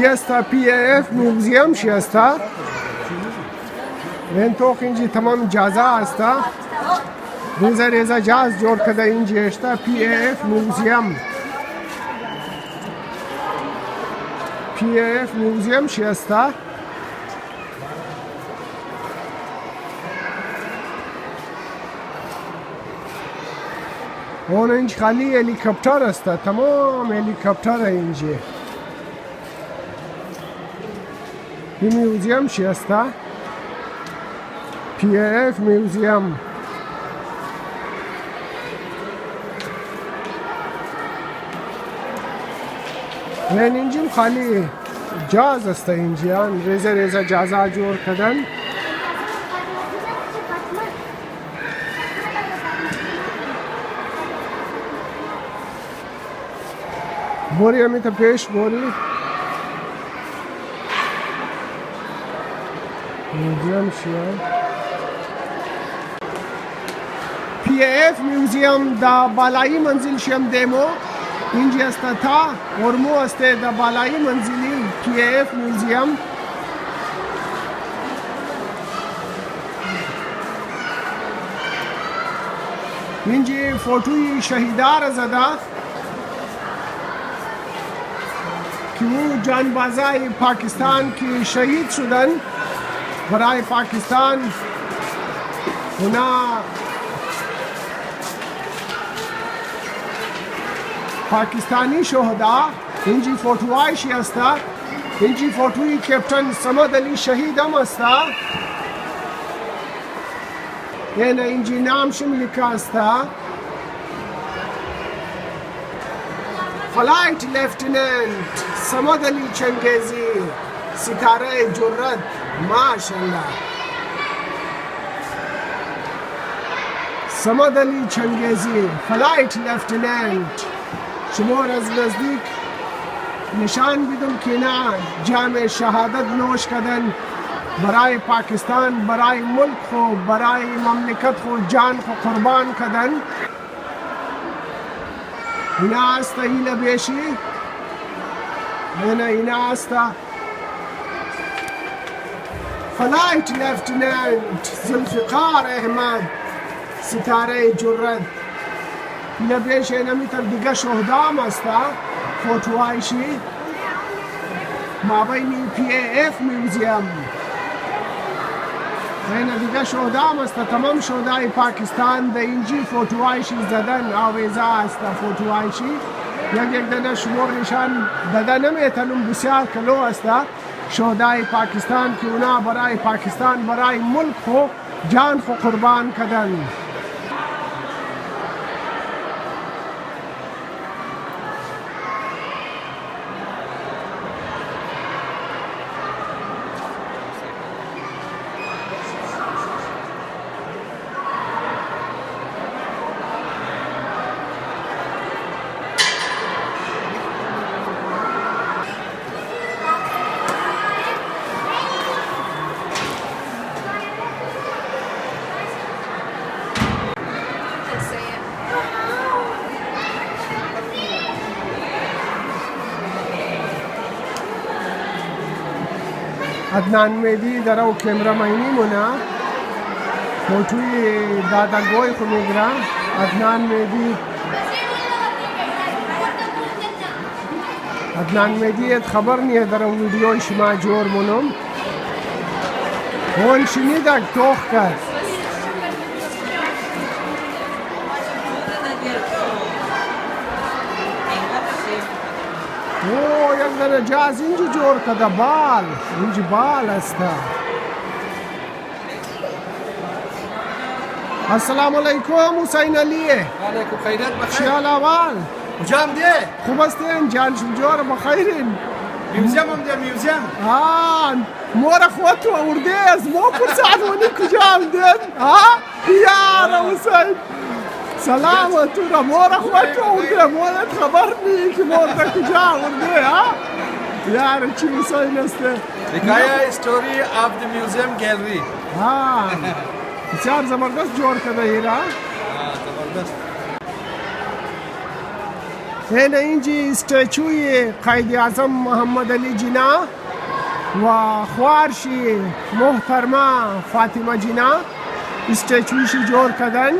یه استا PAF museum شی استا N توق اینجی تمام جازا استا ریزا ریزا jazz جور کده اینجی اشتا PAF میوزیم PAF میوزیم شی استا اون اینج خالی هلیکوپتر استا تمام هلیکوپتر اینجی این میوزیم چی استا PAF میوزیم این اینجیم خالی جاز استا اینجیان ریزه ریزه جازا جور کدن بوری همی تا پیش بوری میوزیم شیان PAF میوزیم دا بالایی منزل شیم دیمو اینجی استا تا ورمو استه دا بالایی منزلی PAF میوزیم اینجی فوتوی شهیدار زده که او جانبازای پاکستان که شهید شدن برای پاکستان اونا پاکستانی شهدا اینجی فوتوهایشی استا اینجی فوتوی کیپٹن صمد علی شهید هم استا یعنی اینجی نامشم لکه استا فلایت لیفتننت صمد علی چنگیزی ستاره جرأت ماشاءالله صمد علی چنگیزی فلایت لیفتننت شما از نزدیک نشان بدم که نه جام شهادت نوش کردن برای پاکستان برای ملک خو برای مملکت خو جان خو قربان کردن اینا است اینا بیشی اینا است فلایت لیفتننت ذوالفقار احمد ستاره جرأت اینا بیشی اینا میتر دیگه شهدام است فوتوهایشی مابین PAF میوزیم اینا دیگه شهدام است تمام شهدای پاکستان در اینجی فوتوهایشی زدن آویزاں است فوتوهایشی یک دنه شمار نشان داده نمیتونم بسیار کلو است شهدای پاکستان که اونا برای پاکستان برای ملک خو جان خو قربان کردن عدنان مهدی در او کمرمینی مونه فوتوی دادگوی خو میگیره عدنان مهدی خبر نیه در او ویدیوی شما جور مونم اون شنیدک توخ کرد او یک دنه جاز اینجی جور کده بال اینجی بال استا السلام علیکم حسین علی علیکم خیرت بخیر چی حال احوال کجام ده خوب هستین جان شمجور بخیرین میوزیم هم ده میوزیم مور خودتو آورده از ما پرسانونی کجا آمدن یار حسین سلامت تو را مور خودتو آورده مورت خبر نی که مورد کجا آورده یار چی حسین هسته حکایه story of the museum gallery بسیار زبردست جور کده ایرا زبردست هنا اینجی استچوی قائد اعظم محمد علی جناح و خوارشی محترمه فاطمه جناح استچویشی جور کردن.